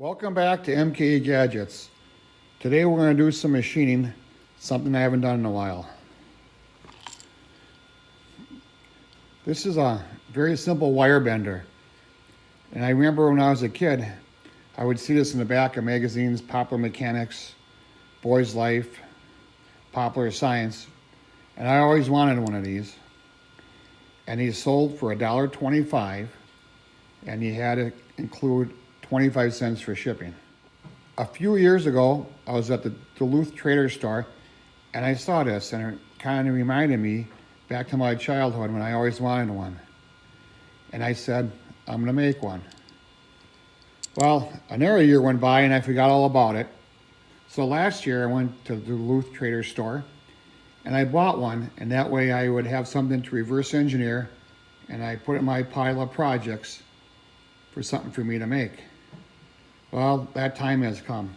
Welcome back to MKE Gadgets. Today we're going to do some machining, something I haven't done in a while. This is a very simple wire bender. And I remember when I was a kid, I would see this in the back of magazines, Popular Mechanics, Boy's Life, Popular Science, and I always wanted one of these. And he's sold for $1.25, and you had to include 25 cents for shipping. A few years ago, I was at the Duluth Trader Store, and I saw this, and it kind of reminded me back to my childhood when I always wanted one. And I said, I'm gonna make one. Well, another year went by and I forgot all about it. So last year I went to the Duluth Trader Store and I bought one, and that way I would have something to reverse engineer, and I put it in my pile of projects for something for me to make. Well, that time has come.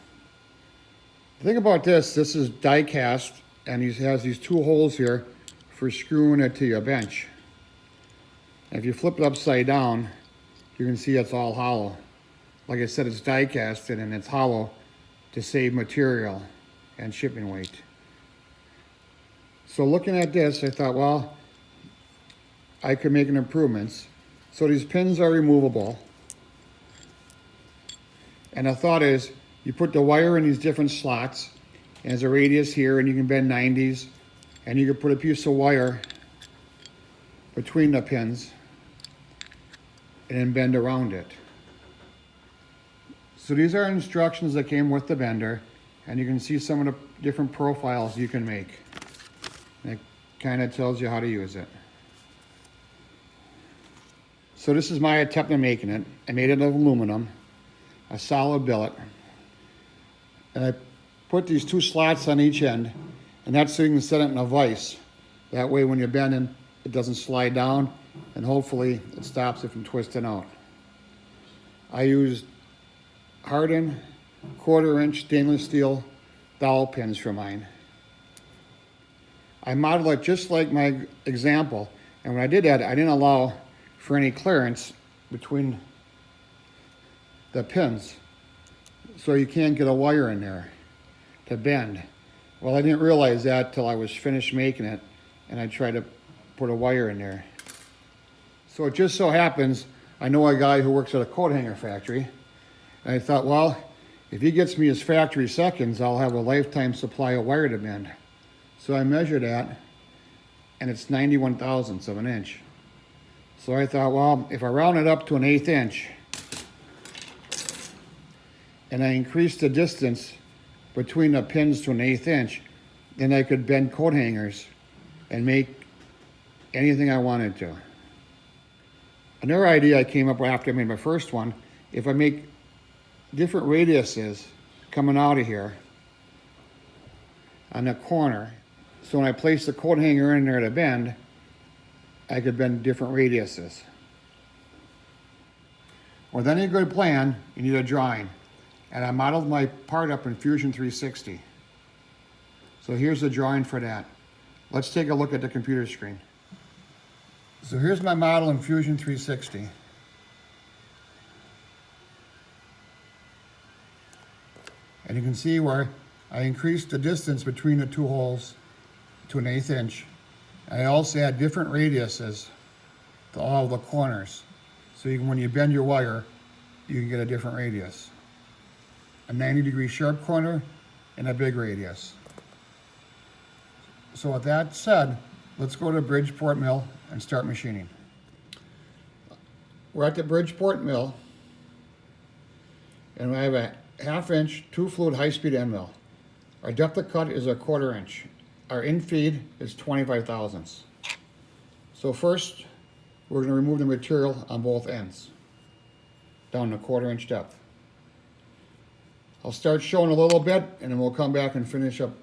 The thing about this is die cast, and he has these two holes here for screwing it to your bench. And if you flip it upside down, you can see it's all hollow. Like I said, it's die casted and it's hollow to save material and shipping weight. So looking at this, I thought, well, I could make an improvements. So these pins are removable. And the thought is, you put the wire in these different slots, and there's a radius here, and you can bend 90s, and you can put a piece of wire between the pins and then bend around it. So these are instructions that came with the bender, and you can see some of the different profiles you can make. And it kind of tells you how to use it. So this is my attempt at making it. I made it of aluminum, a solid billet. And I put these two slots on each end, and that's so you can set it in a vise. That way when you're bending, it doesn't slide down, and hopefully it stops it from twisting out. I used hardened 1/4-inch stainless steel dowel pins for mine. I modeled it just like my example, and when I did that, I didn't allow for any clearance between the pins, so you can't get a wire in there to bend. Well, I didn't realize that till I was finished making it, and I tried to put a wire in there. So it just so happens I know a guy who works at a coat hanger factory, and I thought, well, if he gets me his factory seconds, I'll have a lifetime supply of wire to bend. So I measured that, and it's 91 thousandths of an inch. So I thought, well, if I round it up to an 1/8 inch, and I increased the distance between the pins to an 1/8 inch, then I could bend coat hangers and make anything I wanted to. Another idea I came up with after I made my first one, if I make different radiuses coming out of here on the corner, so when I place the coat hanger in there to bend, I could bend different radiuses. With any good plan, you need a drawing. And I modeled my part up in Fusion 360. So here's the drawing for that. Let's take a look at the computer screen. So here's my model in Fusion 360. And you can see where I increased the distance between the two holes to an 1/8 inch. I also add different radiuses to all the corners. So when you bend your wire, you can get a different radius. A 90-degree sharp corner and a big radius. So with that said, let's go to Bridgeport Mill and start machining. We're at the Bridgeport Mill, and I have a 1/2 inch 2-fluid high-speed end mill. Our depth of cut is a 1/4 inch. Our in-feed is 25 thousandths. So first, we're going to remove the material on both ends, down to 1/4 inch depth. I'll start showing a little bit, and then we'll come back and finish up.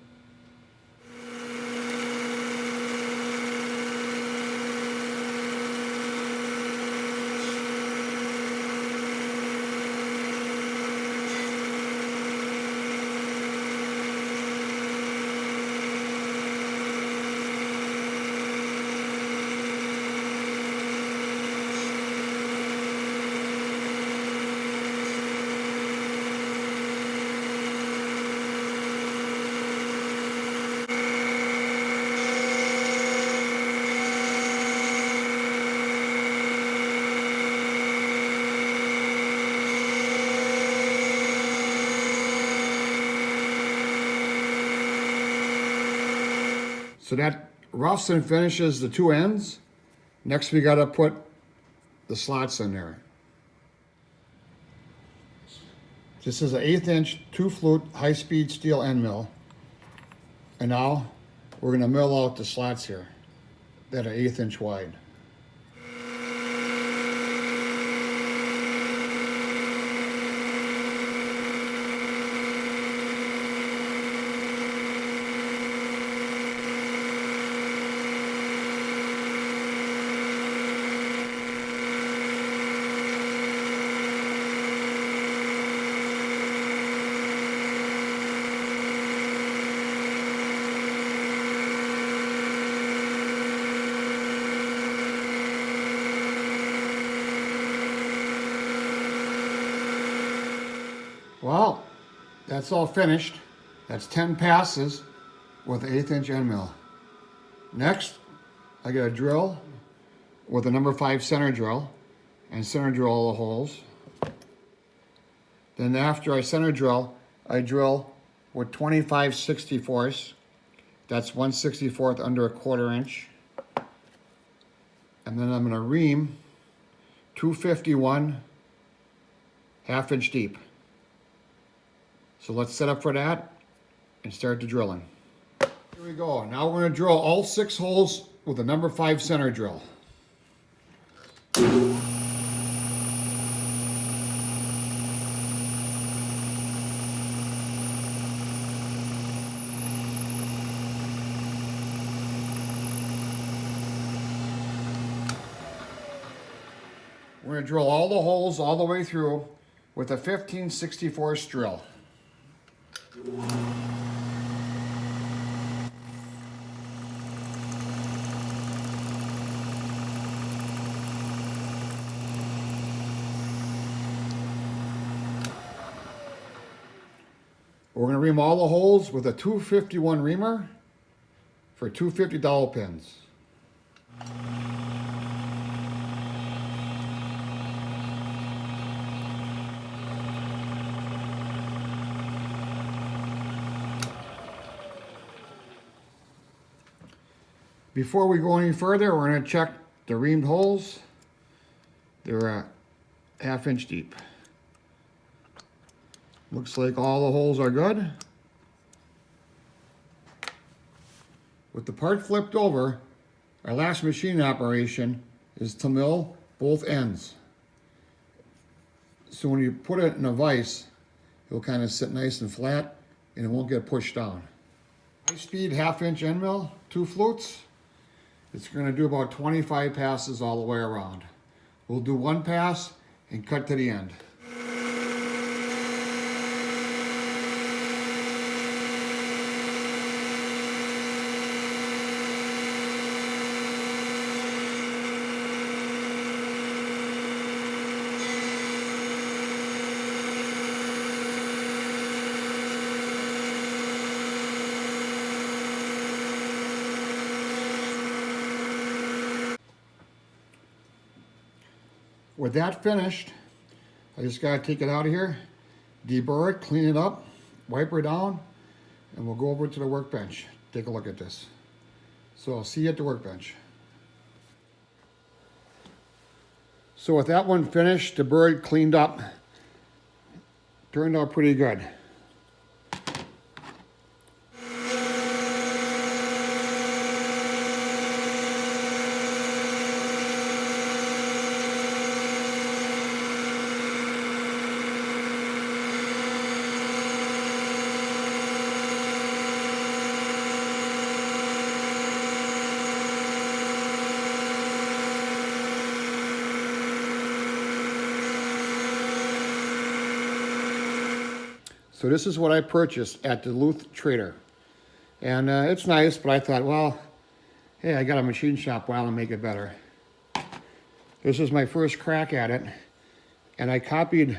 So that roughs and finishes the two ends. Next we gotta put the slots in there. This is an 1/8 inch 2-flute high-speed steel end mill. And now we're gonna mill out the slots here that are 1/8 inch wide. Well, that's all finished. That's 10 passes with an 1/8 inch end mill. Next, I get a drill with a number 5 center drill and center drill all the holes. Then after I center drill, I drill with 25/64. That's 1/64 under a 1/4 inch. And then I'm gonna ream 251 1/2 inch deep. So let's set up for that and start the drilling. Here we go. Now we're going to drill all 6 holes with a number 5 center drill. We're going to drill all the holes all the way through with a 15/64 drill. We're going to ream all the holes with a 251 reamer for 250 dowel pins. Before we go any further, we're going to check the reamed holes. They're a 1/2 inch deep. Looks like all the holes are good. With the part flipped over, our last machine operation is to mill both ends. So when you put it in a vise, it'll kind of sit nice and flat and it won't get pushed down. High-speed 1/2 inch end mill, 2 flutes. It's going to do about 25 passes all the way around. We'll do 1 pass and cut to the end. With that finished, I just gotta take it out of here, deburr it, clean it up, wipe her down, and we'll go over to the workbench. Take a look at this. So I'll see you at the workbench. So with that one finished, deburred, cleaned up, turned out pretty good. So this is what I purchased at Duluth Trader. And it's nice, but I thought, well, hey, I got a machine shop, why don't I make it better? This is my first crack at it. And I copied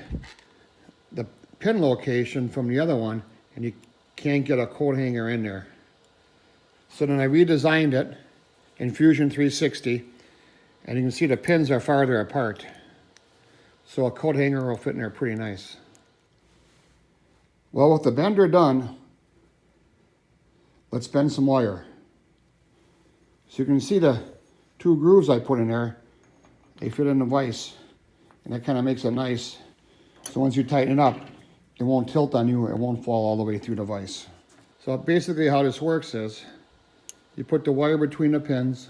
the pin location from the other one, and you can't get a coat hanger in there. So then I redesigned it in Fusion 360, and you can see the pins are farther apart. So a coat hanger will fit in there pretty nice. Well, with the bender done, let's bend some wire. So you can see the 2 grooves I put in there. They fit in the vise, and that kind of makes it nice. So once you tighten it up, it won't tilt on you. It won't fall all the way through the vise. So basically how this works is you put the wire between the pins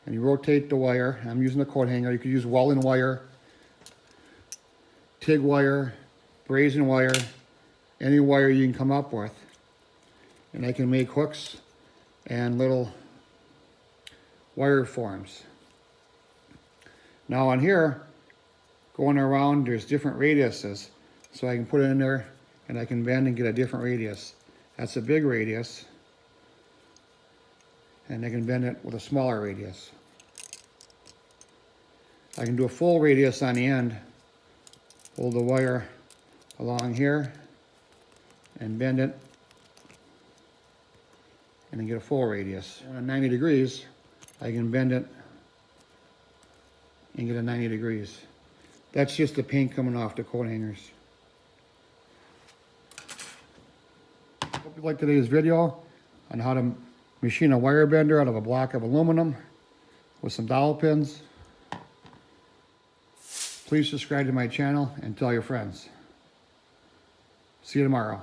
and you rotate the wire. I'm using a coat hanger. You could use welding wire, TIG wire, brazen wire, any wire you can come up with. And I can make hooks and little wire forms. Now on here, going around, there's different radiuses. So I can put it in there and I can bend and get a different radius. That's a big radius. And I can bend it with a smaller radius. I can do a full radius on the end. Hold the wire along here and bend it and then get a full radius. At 90 degrees, I can bend it and get a 90 degrees. That's just the paint coming off the coat hangers. Hope you liked today's video on how to machine a wire bender out of a block of aluminum with some dowel pins. Please subscribe to my channel and tell your friends. See you tomorrow.